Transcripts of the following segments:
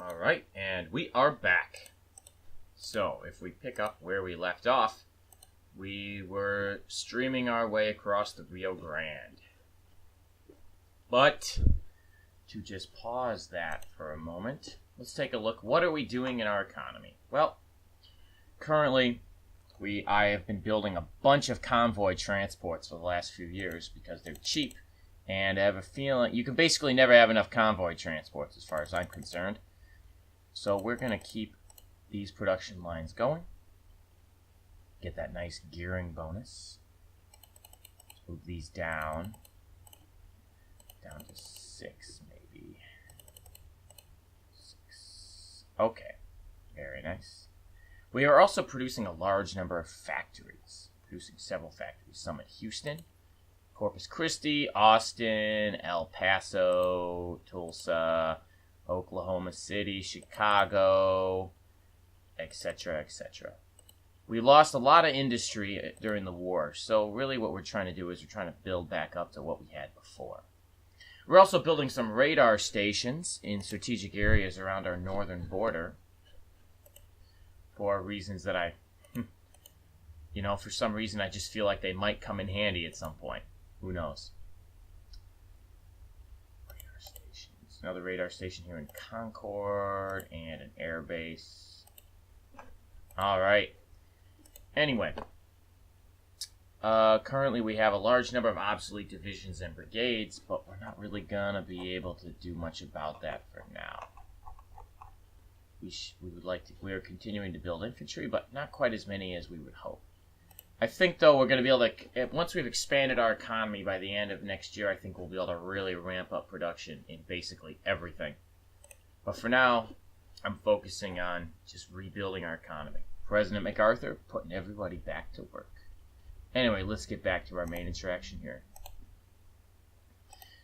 Alright, and we are back. So, if we pick up where we left off, we were streaming our way across the Rio Grande. But, to just pause that for a moment, let's take a look. What are we doing in our economy? Well, currently, I have been building a bunch of convoy transports for the last few years because they're cheap, and I have a feeling you can basically never have enough convoy transports as far as I'm concerned. So we're going to keep these production lines going. Get that nice gearing bonus. Let's move these down. Down to 6, maybe. 6. Okay. Very nice. We are also producing a large number of factories. Producing several factories. Some in Houston, Corpus Christi, Austin, El Paso, Tulsa, Oklahoma City, Chicago, etc., etc. We lost a lot of industry during the war, so really what we're trying to do is we're trying to build back up to what we had before. We're also building some radar stations in strategic areas around our northern border for reasons that for some reason I just feel like they might come in handy at some point. Who knows? Another radar station here in Concord, and an air base. Alright. Anyway. Currently we have a large number of obsolete divisions and brigades, but we're not really gonna be able to do much about that for now. We are continuing to build infantry, but not quite as many as we would hope. I think, though, we're going to be able to, once we've expanded our economy by the end of next year, I think we'll be able to really ramp up production in basically everything. But for now, I'm focusing on just rebuilding our economy. President MacArthur putting everybody back to work. Anyway, let's get back to our main interaction here.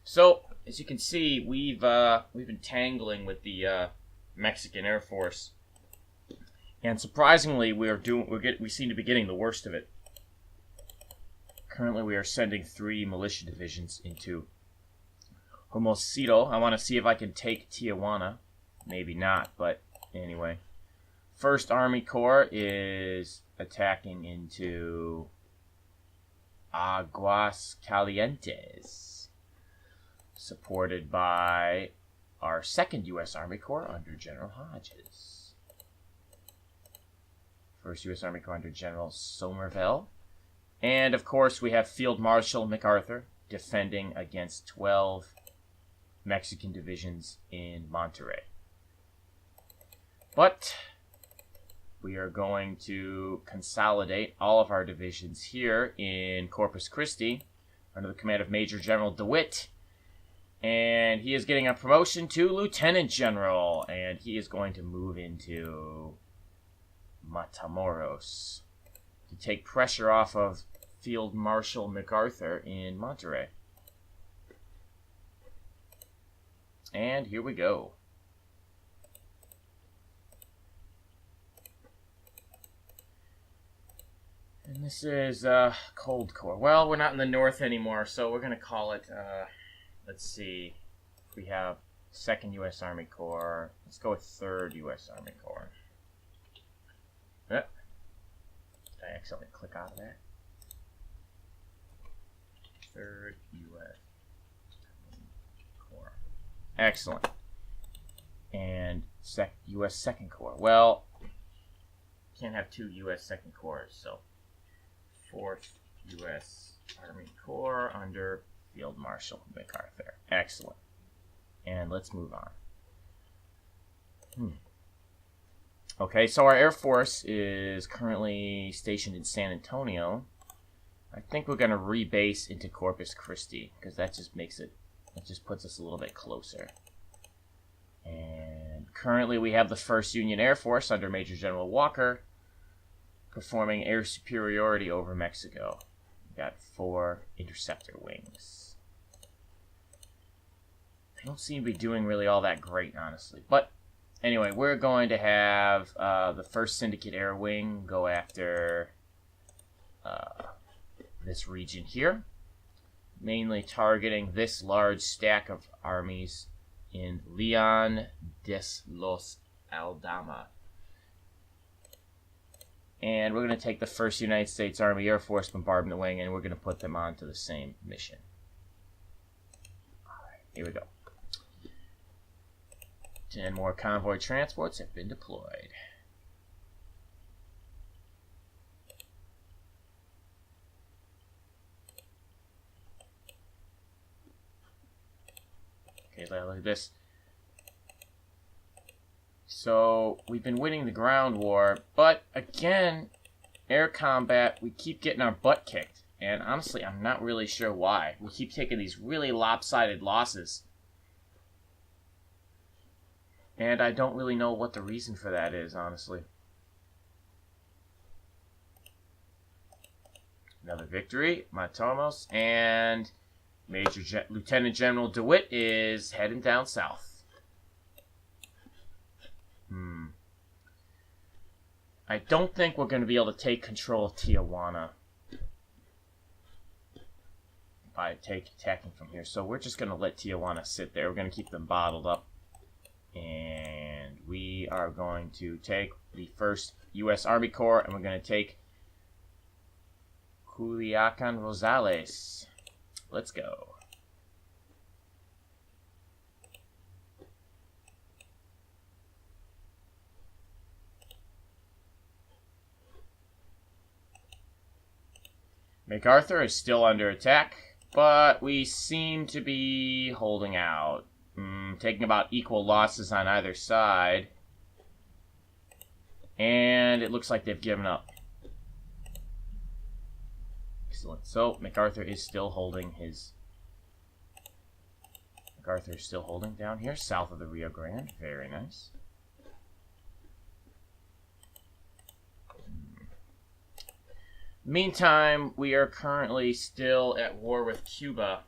So, as you can see, we've been tangling with the Mexican Air Force, and surprisingly, we seem to be getting the worst of it. Currently, we are sending 3 militia divisions into Hermosillo. I want to see if I can take Tijuana. Maybe not, but anyway. 1st Army Corps is attacking into Aguas Calientes, supported by our 2nd U.S. Army Corps under General Hodges. 1st U.S. Army Corps under General Somerville. And, of course, we have Field Marshal MacArthur defending against 12 Mexican divisions in Monterrey. But we are going to consolidate all of our divisions here in Corpus Christi under the command of Major General DeWitt. And he is getting a promotion to Lieutenant General, and he is going to move into Matamoros to take pressure off of Field Marshal MacArthur in Monterrey. And here we go. And this is Cold Corps. Well, we're not in the north anymore, so we're going to call it, let's see, we have 2nd U.S. Army Corps. Let's go with 3rd U.S. Army Corps. Did I accidentally click out of that? 3rd U.S. Corps. Excellent. And U.S. 2nd Corps. Well, can't have 2 U.S. 2nd Corps, so 4th U.S. Army Corps under Field Marshal MacArthur. Excellent. And let's move on. Okay, so our Air Force is currently stationed in San Antonio. I think we're going to rebase into Corpus Christi, because that just puts us a little bit closer. And currently we have the 1st Union Air Force under Major General Walker performing air superiority over Mexico. We've got 4 interceptor wings. They don't seem to be doing really all that great, honestly. But anyway, we're going to have the 1st Syndicate Air Wing go after this region here, mainly targeting this large stack of armies in Leon des Los Aldama. And we're going to take the 1st United States Army Air Force Bombardment Wing, and we're going to put them onto the same mission. Alright, here we go. 10 more convoy transports have been deployed. Okay, look at this. So, we've been winning the ground war, but again, air combat, we keep getting our butt kicked. And honestly, I'm not really sure why. We keep taking these really lopsided losses. And I don't really know what the reason for that is, honestly. Another victory, Matomos, and Lieutenant General DeWitt is heading down south. I don't think we're going to be able to take control of Tijuana by attacking from here. So we're just going to let Tijuana sit there. We're going to keep them bottled up. And we are going to take the 1st U.S. Army Corps, and we're going to take Culiacan Rosales. Let's go. MacArthur is still under attack, but we seem to be holding out. Taking about equal losses on either side. And it looks like they've given up. Excellent. So, MacArthur is still holding down here, south of the Rio Grande. Very nice. Meantime, we are currently still at war with Cuba.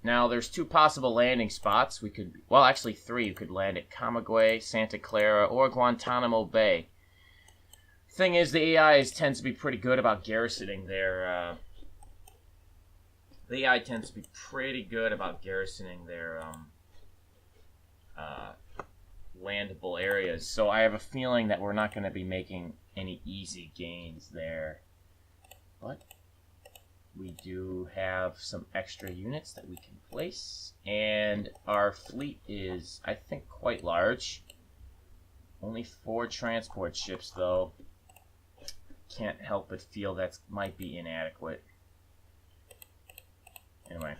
Now, there's 2 possible landing spots. We could, well, actually 3. You could land at Camagüey, Santa Clara, or Guantanamo Bay. Thing is, the AI tends to be pretty good about garrisoning their, landable areas. So I have a feeling that we're not going to be making any easy gains there. But we do have some extra units that we can place, and our fleet is, I think, quite large. Only 4 transport ships, though. Can't help but feel that might be inadequate. Anyway,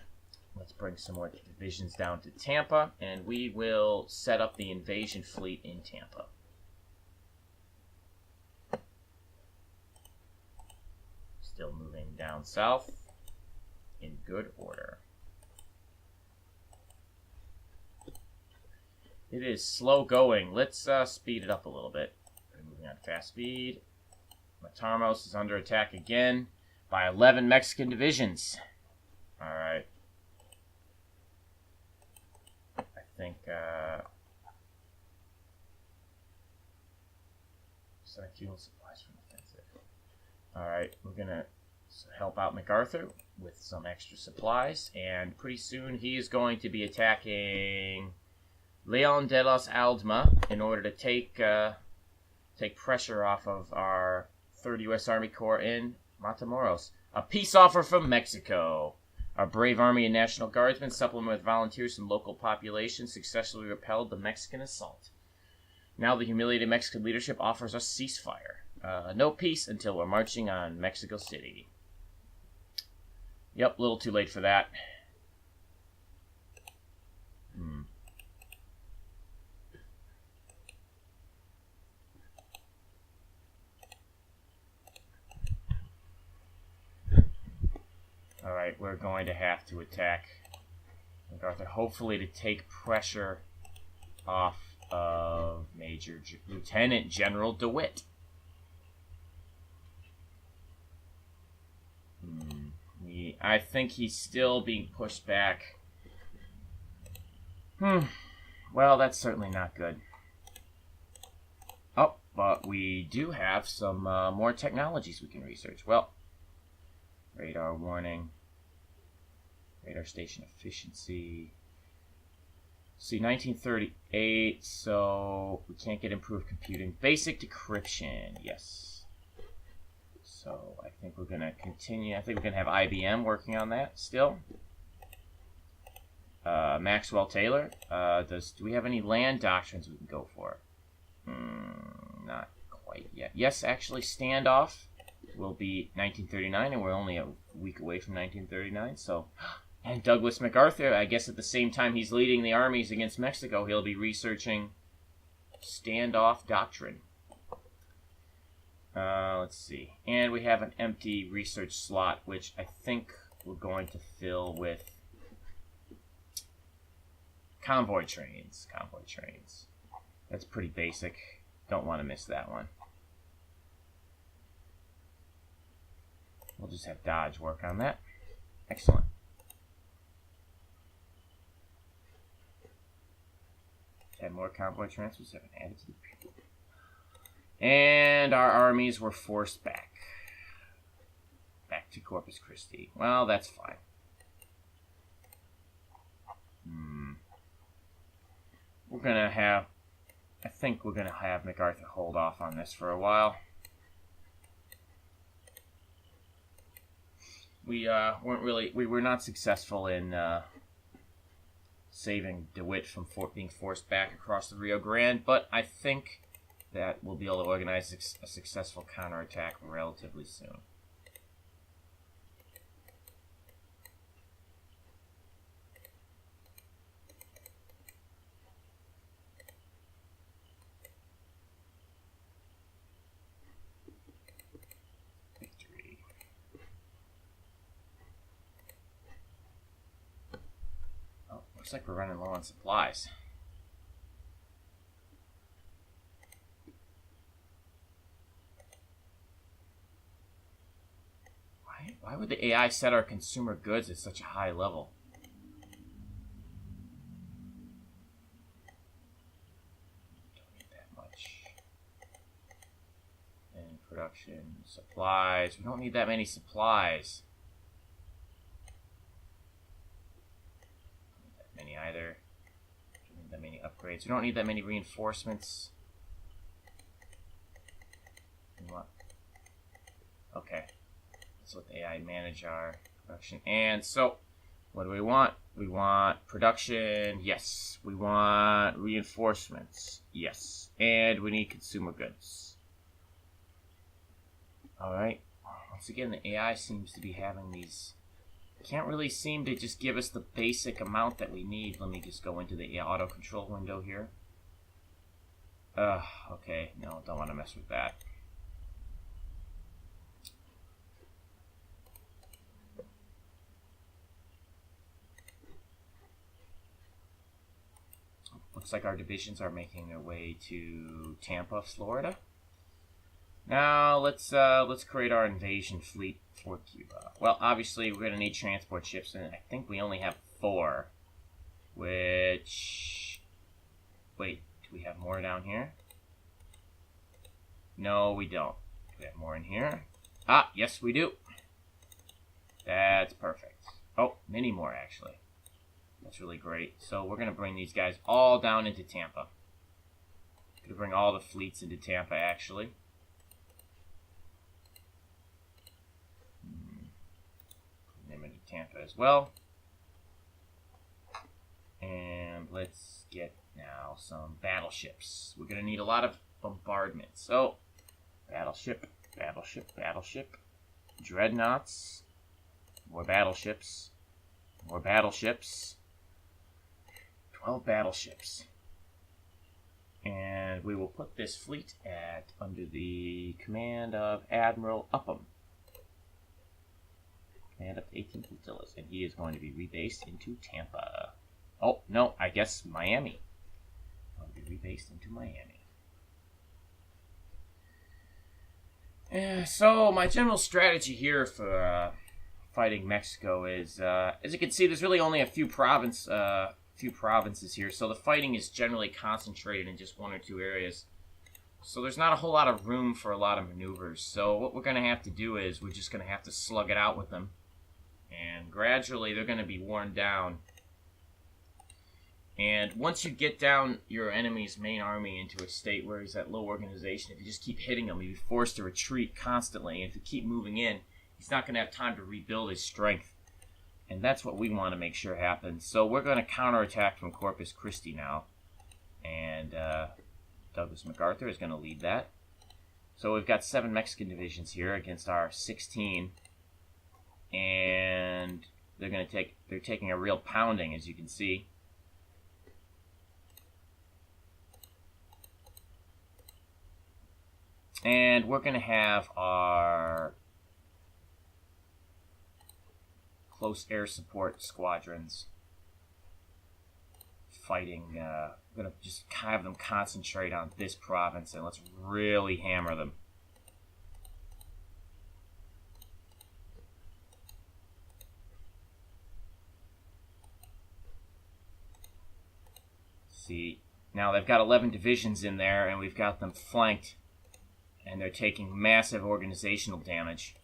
let's bring some more divisions down to Tampa, and we will set up the invasion fleet in Tampa. Still moving down south in good order. It is slow going. Let's speed it up a little bit. Moving on fast speed. Matarmos is under attack again by 11 Mexican divisions. Alright. I think, send fuel supplies from offensive. Alright, we're gonna help out MacArthur with some extra supplies, and pretty soon he is going to be attacking Leon de los Aldama in order to take pressure off of our 3rd U.S. Army Corps in Matamoros. A peace offer from Mexico. Our brave Army and National Guardsmen, supplemented with volunteers from local population, successfully repelled the Mexican assault. Now the humiliated Mexican leadership offers us ceasefire. No peace until we're marching on Mexico City. Yep, a little too late for that. Alright, we're going to have to attack MacArthur, hopefully to take pressure off of Lieutenant General DeWitt. I think he's still being pushed back. Well, that's certainly not good. Oh, but we do have some more technologies we can research. Well, radar warning, radar station efficiency, See, 1938, so we can't get improved computing. Basic decryption, yes. So I think we're going to continue. I think we're going to have IBM working on that still. Maxwell Taylor. Do we have any land doctrines we can go for? Not quite yet. Yes, actually, standoff will be 1939, and we're only a week away from 1939, so... And Douglas MacArthur, I guess at the same time he's leading the armies against Mexico, he'll be researching standoff doctrine. Let's see. And we have an empty research slot, which I think we're going to fill with convoy trains. Convoy trains. That's pretty basic. Don't want to miss that one. We'll just have Dodge work on that. Excellent. Add more convoy transfers. Have added to the people. And our armies were forced back. Back to Corpus Christi. Well, that's fine. We're going to have... I think we're going to have MacArthur hold off on this for a while. We were not successful in saving DeWitt from being forced back across the Rio Grande, but I think that we'll be able to organize a successful counterattack relatively soon. Looks like we're running low on supplies. Why would the AI set our consumer goods at such a high level? Don't need that much. And production, supplies. We don't need that many supplies. Many either. Don't need that many upgrades. We don't need that many reinforcements. Okay. Let's let the AI manage our production. And so, what do we want? We want production. Yes. We want reinforcements. Yes. And we need consumer goods. Alright. Once again, the AI seems to be having these... Can't really seem to just give us the basic amount that we need. Let me just go into the auto control window here. Okay. No, don't want to mess with that. Looks like our divisions are making their way to Tampa, Florida. Now let's create our invasion fleet for Cuba. Well, obviously we're gonna need transport ships, and I think we only have 4. Which, wait, do we have more down here? No, we don't. Do we have more in here? Ah, yes, we do. That's perfect. Oh, many more actually. That's really great. So we're gonna bring these guys all down into Tampa. Gonna bring all the fleets into Tampa actually. Tampa as well. And let's get now some battleships. We're going to need a lot of bombardment. So, battleship, battleship, battleship, dreadnoughts, more battleships, more battleships, 12 battleships. And we will put this fleet under the command of Admiral Upham. And up to 18 flotillas, and he is going to be rebased into Tampa. Oh, no, I guess Miami. I'll be rebased into Miami. So, my general strategy here for fighting Mexico is, as you can see, there's really only a few provinces here, so the fighting is generally concentrated in just 1 or 2 areas. So there's not a whole lot of room for a lot of maneuvers. So what we're going to have to do is we're just going to have to slug it out with them. And gradually they're going to be worn down. And once you get down your enemy's main army into a state where he's at low organization, if you just keep hitting him, he'll be forced to retreat constantly. And if you keep moving in, he's not going to have time to rebuild his strength. And that's what we want to make sure happens. So we're going to counterattack from Corpus Christi now. And Douglas MacArthur is going to lead that. So we've got 7 Mexican divisions here against our 16. And they're taking a real pounding, as you can see. And we're going to have our close air support squadrons fighting. We're going to just have them concentrate on this province, and let's really hammer them. See, now they've got 11 divisions in there, and we've got them flanked. And they're taking massive organizational damage.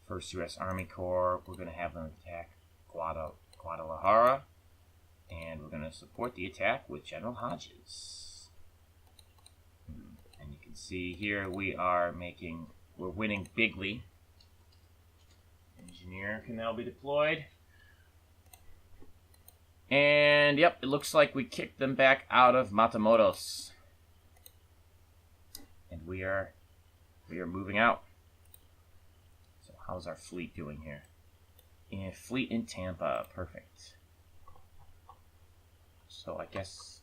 First U.S. Army Corps, we're going to have them attack Guadalajara. And we're going to support the attack with General Hodges. And you can see here we're winning bigly. Engineer can now be deployed. And yep, it looks like we kicked them back out of Matamoros. And we are moving out. So how's our fleet doing here? Fleet in Tampa, perfect. So I guess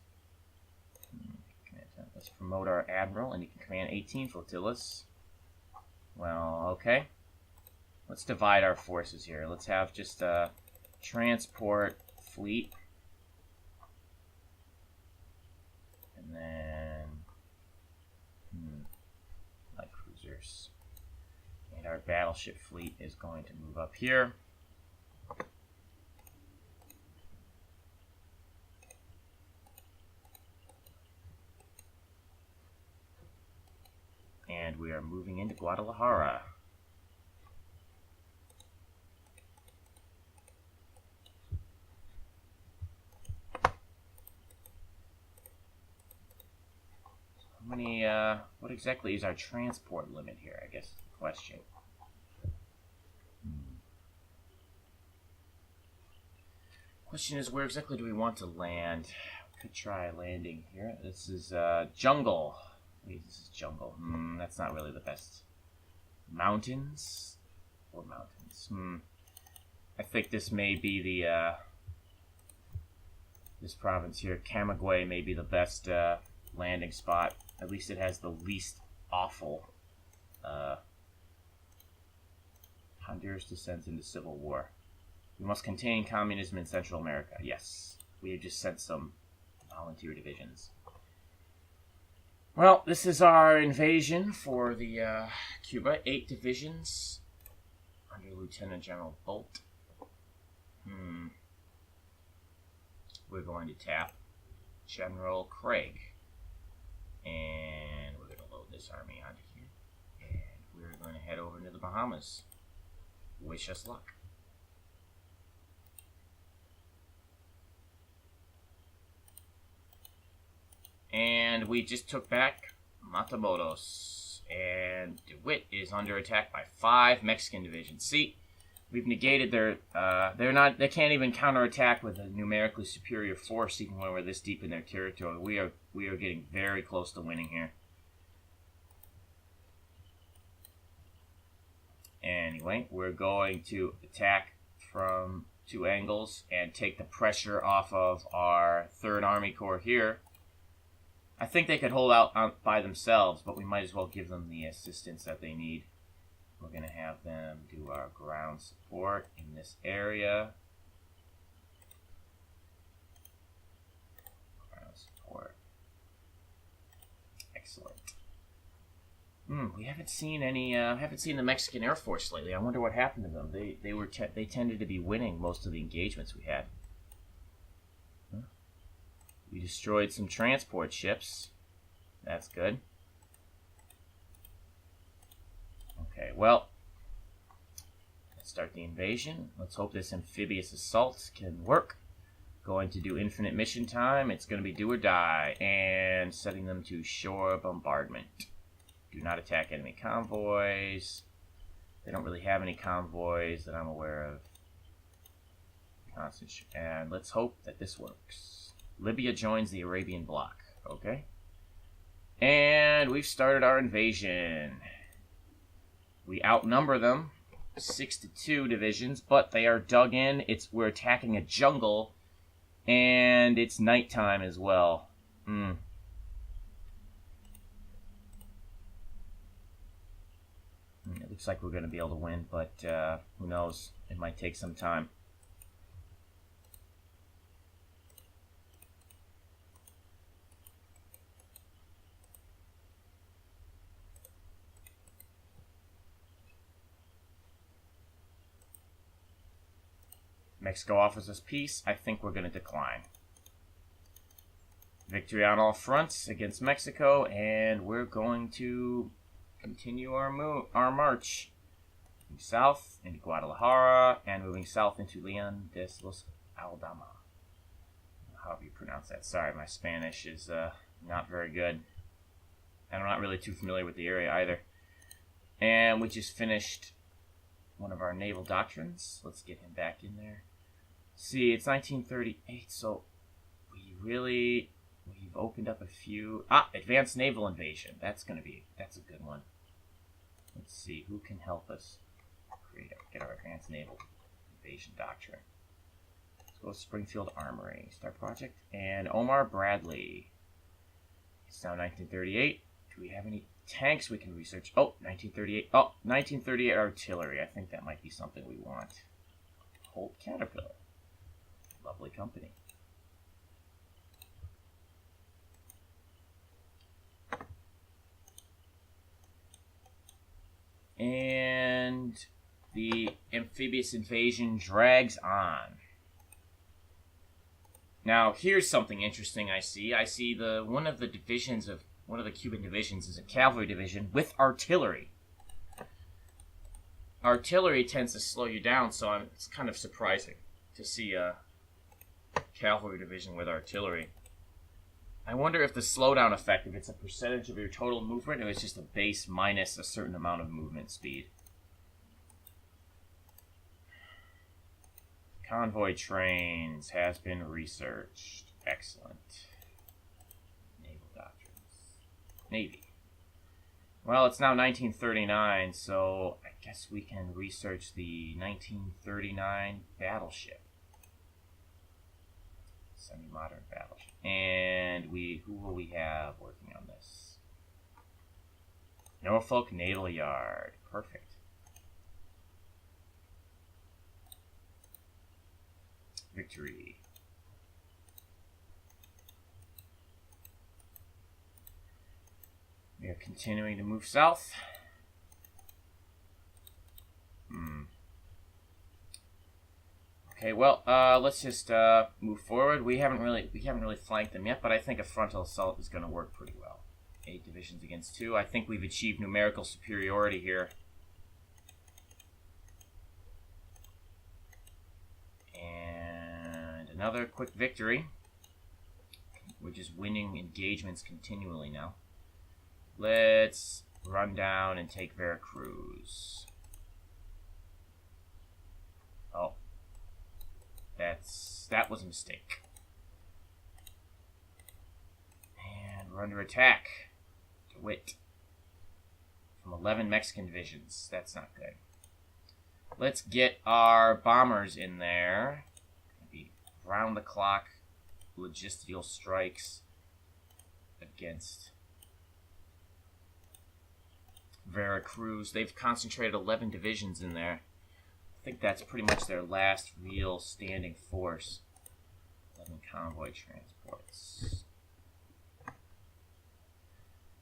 let's promote our admiral, and he can command 18 flotillas. Well, okay. Let's divide our forces here. Let's have just a transport fleet. And then light cruisers. And our battleship fleet is going to move up here. And we are moving into Guadalajara. How many, what exactly is our transport limit here, I guess is the question. Question is, where exactly do we want to land? We could try landing here. This is, jungle. Wait, this is jungle. That's not really the best. Mountains? Or mountains? I think this may be the, this province here, Camagüey, may be the best, landing spot. At least it has the least awful, Honduras descends into civil war. We must contain communism in Central America. Yes. We have just sent some volunteer divisions. Well, this is our invasion for the Cuba. 8 divisions under Lieutenant General Bolt. We're going to tap General Craig. And we're going to load this army onto here. And we're going to head over into the Bahamas. Wish us luck. And we just took back Matamoros. And DeWitt is under attack by 5 Mexican divisions. See, we've negated their, they can't even counterattack with a numerically superior force even when we're this deep in their territory. We are getting very close to winning here. Anyway, we're going to attack from 2 angles and take the pressure off of our 3rd Army Corps here. I think they could hold out by themselves, but we might as well give them the assistance that they need. We're going to have them do our ground support in this area. Ground support. Excellent. We haven't seen any. Haven't seen the Mexican Air Force lately. I wonder what happened to them. They tended to be winning most of the engagements we had. We destroyed some transport ships. That's good. Okay, well, let's start the invasion. Let's hope this amphibious assault can work. Going to do infinite mission time. It's going to be do or die. And setting them to shore bombardment. Do not attack enemy convoys. They don't really have any convoys that I'm aware of. Constant. And let's hope that this works. Libya joins the Arabian bloc. Okay. And we've started our invasion. We outnumber them. 6-2 divisions, but they are dug in. We're attacking a jungle. And it's nighttime as well. It looks like we're going to be able to win, but who knows? It might take some time. Mexico offers us peace. I think we're going to decline. Victory on all fronts against Mexico, and we're going to continue our march. Moving south into Guadalajara, and moving south into Leon de los Aldama. However you pronounce that. Sorry, my Spanish is not very good. And I'm not really too familiar with the area either. And we just finished one of our naval doctrines. Let's get him back in there. See, it's 1938, so we've opened up a few. Advanced naval invasion. That's a good one. Let's see, who can help us get our advanced naval invasion doctrine. Let's go to Springfield Armory. Start project. And Omar Bradley. It's now 1938. Do we have any tanks we can research? 1938. 1938 artillery. I think that might be something we want. Holt Caterpillar. Lovely company. And the amphibious invasion drags on. Now, here's something interesting I see. I see one of the Cuban divisions is a cavalry division with artillery. Artillery tends to slow you down, so it's kind of surprising to see a cavalry division with artillery. I wonder if the slowdown effect, if it's a percentage of your total movement, or it's just a base minus a certain amount of movement speed. Convoy trains has been researched. Excellent. Naval doctrines. Navy. Well, it's now 1939, so I guess we can research the 1939 battleship. Semi-modern battleship. And who will we have working on this? Norfolk Naval Yard. Perfect. Victory. We are continuing to move south. Okay, well, let's just move forward. We haven't really flanked them yet, but I think a frontal assault is going to work pretty well. 8 divisions against 2. I think we've achieved numerical superiority here. And another quick victory. We're just winning engagements continually now. Let's run down and take Veracruz. Oh. That was a mistake. And we're under attack. DeWitt. From 11 Mexican divisions. That's not good. Let's get our bombers in there. Maybe round-the-clock logistical strikes against Veracruz. They've concentrated 11 divisions in there. I think that's pretty much their last real standing force. 11 convoy transports.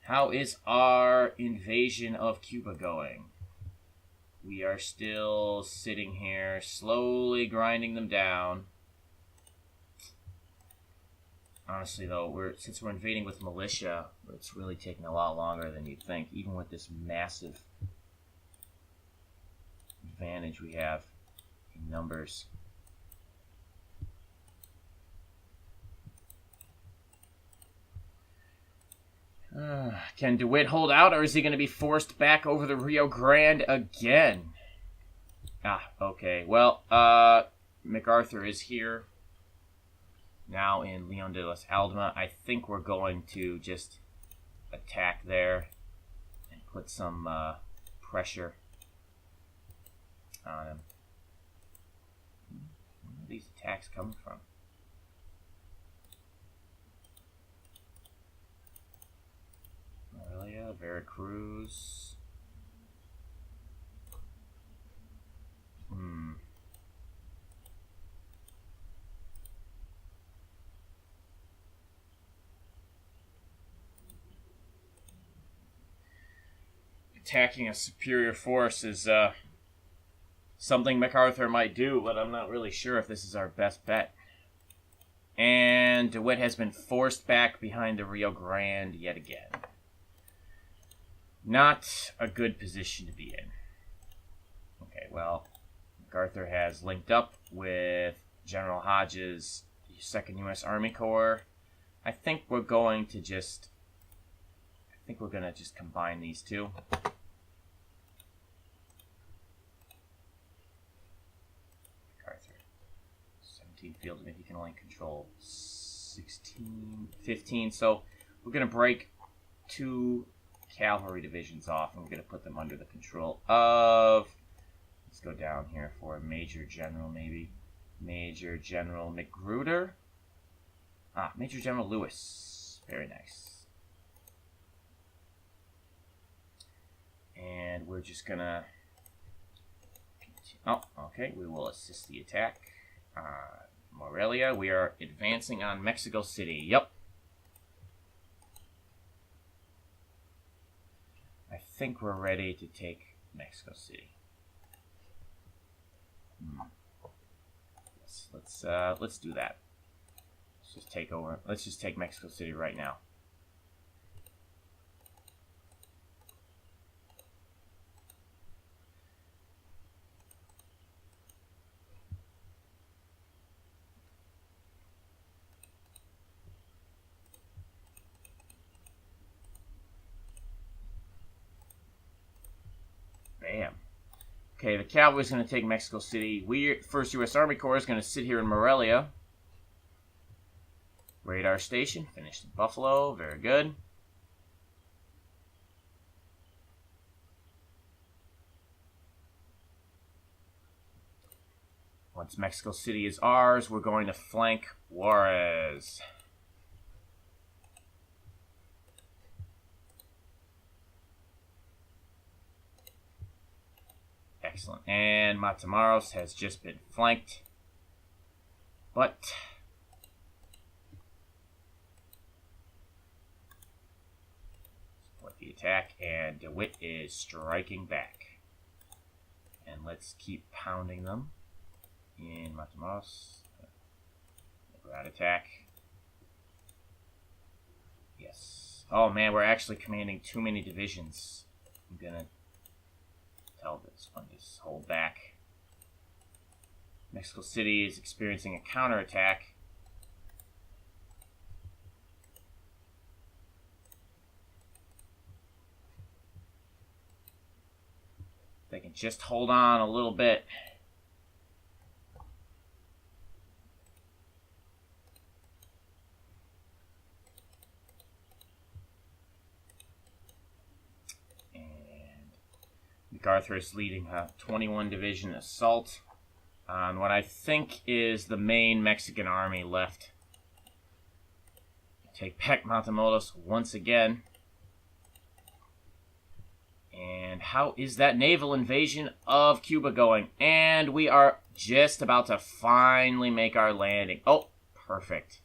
How is our invasion of Cuba going? We are still sitting here, slowly grinding them down. Honestly, though, since we're invading with militia, it's really taking a lot longer than you'd think, even with this massive advantage we have in numbers. Can DeWitt hold out, or is he going to be forced back over the Rio Grande again? Okay. Well, MacArthur is here now in Leon de las Almas. I think we're going to just attack there and put some pressure on him. Where are these attacks coming from? Morelia, Veracruz. Attacking a superior force is something MacArthur might do, but I'm not really sure if this is our best bet. And DeWitt has been forced back behind the Rio Grande yet again. Not a good position to be in. Okay, well, MacArthur has linked up with General Hodges' 2nd U.S. Army Corps. I think we're going to just combine these two. MacArthur, 17 fields, maybe he can only control 16, 15. So we're going to break 2 cavalry divisions off, and we're going to put them under the control of, let's go down here for a Major General, maybe. Major General Magruder. Major General Lewis. Very nice. And we're just going to, okay, we will assist the attack. Morelia, we are advancing on Mexico City. Yep. I think we're ready to take Mexico City. Yes, let's do that. Let's just take over. Let's just take Mexico City right now. Bam. Okay, the cavalry's going to take Mexico City. First U.S. Army Corps is going to sit here in Morelia. Radar station, finished in Buffalo. Very good. Once Mexico City is ours, we're going to flank Juarez. Excellent. And Matamoros has just been flanked. But support the attack, and DeWitt is striking back. And let's keep pounding them in Matamoros. Ground attack. Yes. Oh man, we're actually commanding too many divisions. I'm gonna tell this one to hold back. Mexico City is experiencing a counterattack. They can just hold on a little bit. MacArthur is leading a 21 division assault on what I think is the main Mexican army left. Take back Matamoros once again. And how is that naval invasion of Cuba going? And we are just about to finally make our landing. Oh, perfect.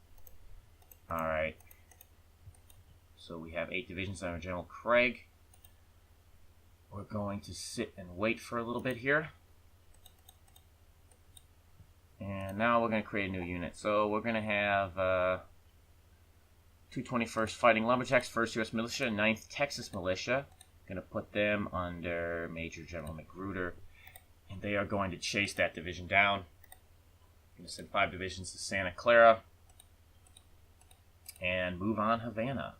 Alright. So we have 8 divisions under General Craig. We're going to sit and wait for a little bit here. And now we're going to create a new unit. So we're going to have 221st Fighting Lumberjacks, 1st U.S. Militia, 9th Texas Militia. Going to put them under Major General Magruder. And they are going to chase that division down. Going to send 5 divisions to Santa Clara. And move on Havana.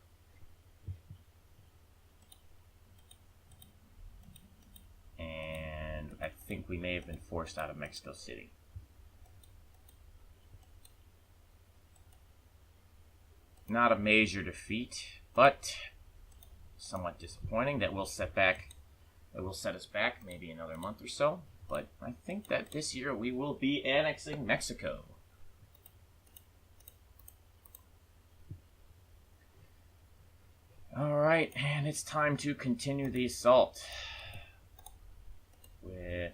And I think we may have been forced out of Mexico City. Not a major defeat, but somewhat disappointing. That will set us back maybe another month or so. But I think that this year we will be annexing Mexico. Alright, and it's time to continue the assault with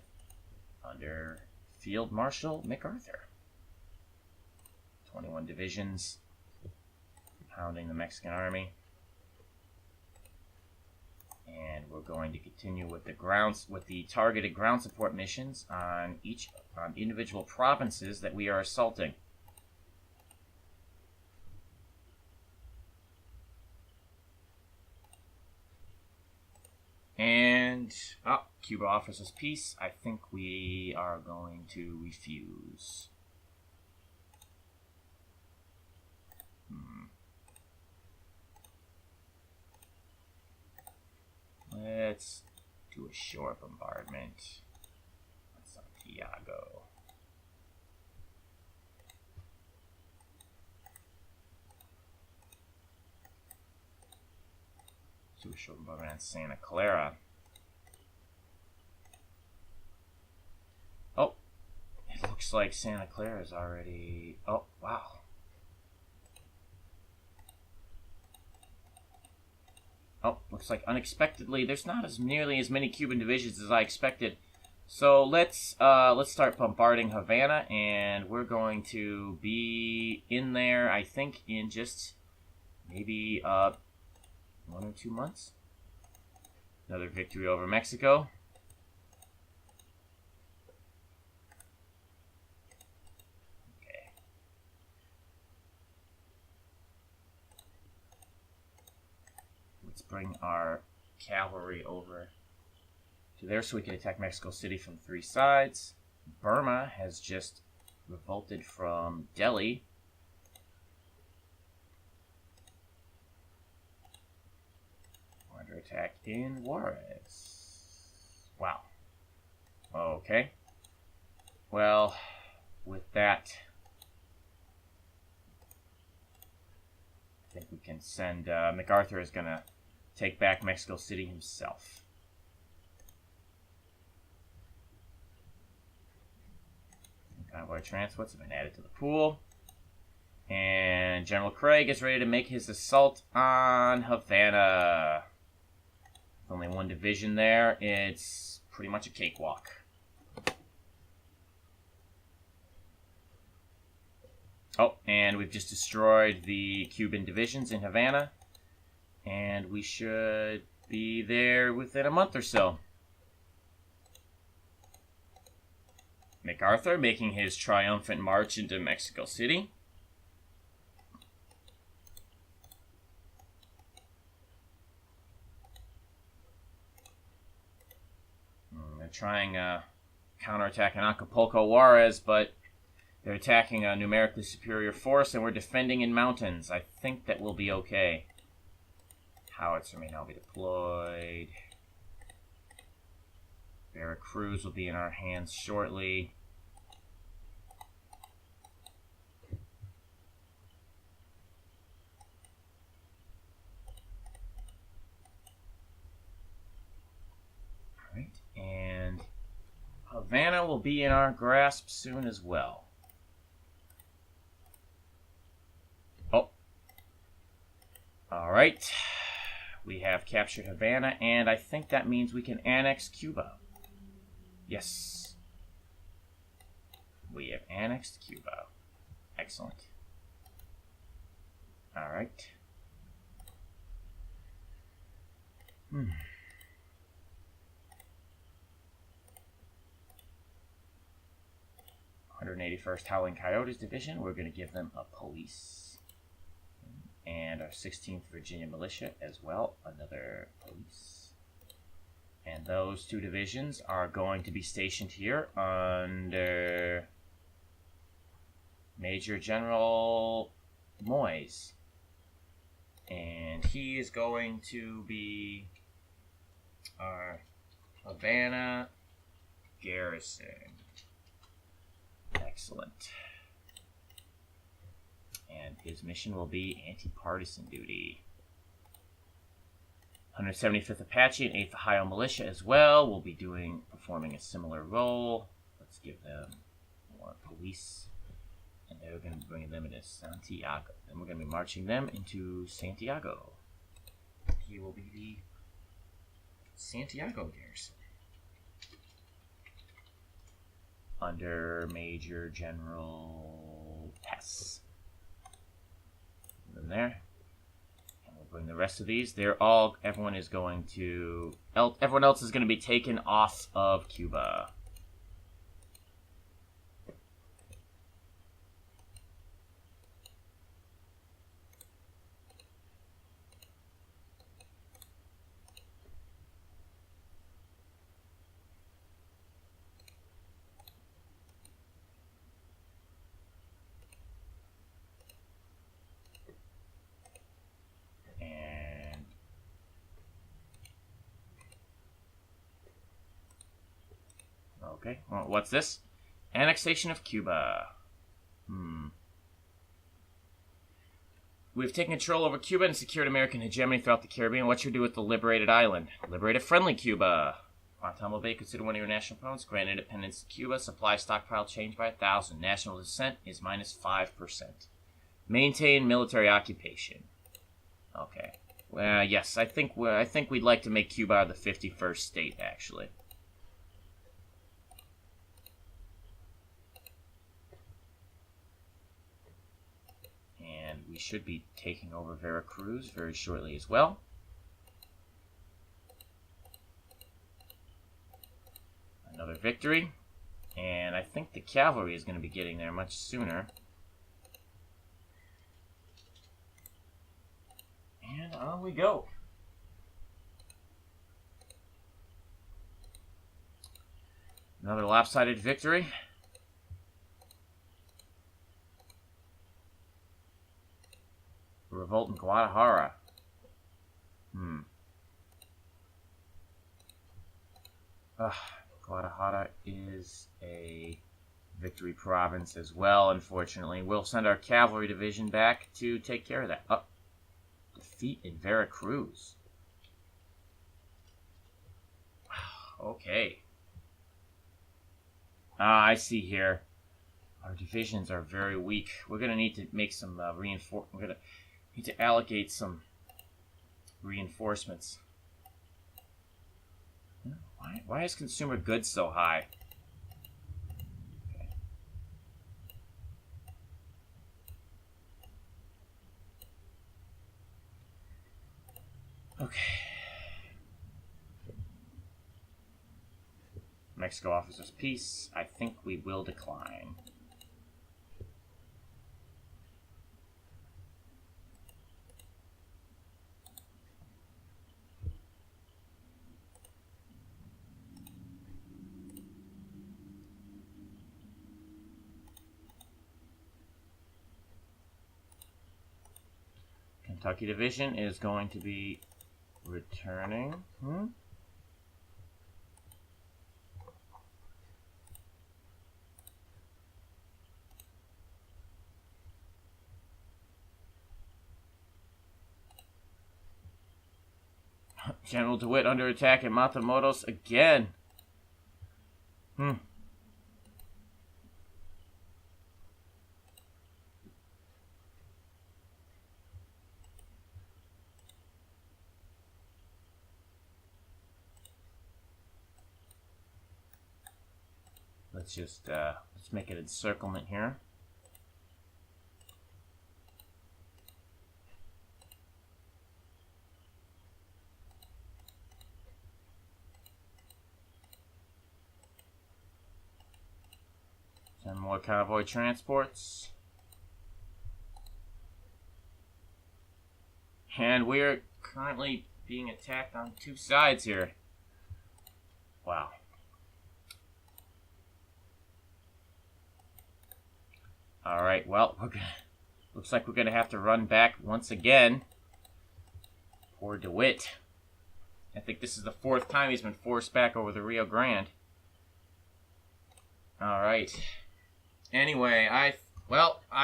under Field Marshal MacArthur. 21 divisions pounding the Mexican army. And we're going to continue with the targeted ground support missions on individual provinces that we are assaulting. And Cuba offers us peace. I think we are going to refuse. Let's do a shore bombardment on Santiago. Do a shore bombardment on Santa Clara. Oh, it looks like Santa Clara is already... Oh, wow. Oh, looks like unexpectedly there's not nearly as many Cuban divisions as I expected. So let's start bombarding Havana, and we're going to be in there, I think, in just maybe 1 or 2 months. Another victory over Mexico. Bring our cavalry over to there so we can attack Mexico City from 3 sides. Burma has just revolted from Delhi. We're under attack in Juarez. Wow. Okay. Well, with that, I think we can send... MacArthur is going to take back Mexico City himself. Convoy transports have been added to the pool. And General Craig is ready to make his assault on Havana. With only 1 division there, it's pretty much a cakewalk. Oh, and we've just destroyed the Cuban divisions in Havana. And we should be there within a month or so. MacArthur making his triumphant march into Mexico City. They're trying counterattack in Acapulco, Juarez, but they're attacking a numerically superior force, and we're defending in mountains. I think that will be okay. Howitzer may now be deployed. Veracruz will be in our hands shortly. Alright, and Havana will be in our grasp soon as well. Oh. Alright. We have captured Havana, and I think that means we can annex Cuba. Yes. We have annexed Cuba. Excellent. Alright. 181st Howling Coyotes Division. We're going to give them a police. And our 16th Virginia Militia as well, another police. And those two divisions are going to be stationed here under Major General Moyes. And he is going to be our Havana garrison. Excellent. And his mission will be anti-partisan duty. 175th Apache and 8th Ohio Militia as well will be performing a similar role. Let's give them more police. And they're going to be bringing them into Santiago. And we're going to be marching them into Santiago. He will be the Santiago garrison. Under Major General Hess. Put them there. And we'll bring the rest of these. Everyone else is going to be taken off of Cuba. Okay, well, what's this? Annexation of Cuba. We've taken control over Cuba and secured American hegemony throughout the Caribbean. What should we do with the liberated island? Liberate a friendly Cuba. Guantanamo Bay, considered one of your national opponents. Grant independence to Cuba. Supply stockpile changed by 1,000. National dissent is minus 5%. Maintain military occupation. Okay. Well, yes, I think we'd like to make Cuba the 51st state, actually. And we should be taking over Veracruz very shortly as well. Another victory. And I think the cavalry is going to be getting there much sooner. And on we go. Another lopsided victory. Revolt in Guadalajara. Guadalajara is a victory province as well, unfortunately. We'll send our cavalry division back to take care of that. Defeat in Veracruz. Okay. I see here. Our divisions are very weak. We're going to need to make some reinforcement. We're going to need to allocate some reinforcements. Why is consumer goods so high? Okay. Mexico offers us peace. I think we will decline. Kentucky Division is going to be returning. General DeWitt under attack at Matamoros again. Let's make an encirclement here. Send more convoy transports. And we're currently being attacked on two sides here. Wow. Alright, well, looks like we're going to have to run back once again. Poor DeWitt. I think this is the 4th time he's been forced back over the Rio Grande. Alright. Anyway, I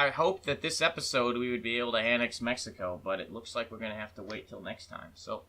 hope that this episode we would be able to annex Mexico, but it looks like we're going to have to wait till next time. So,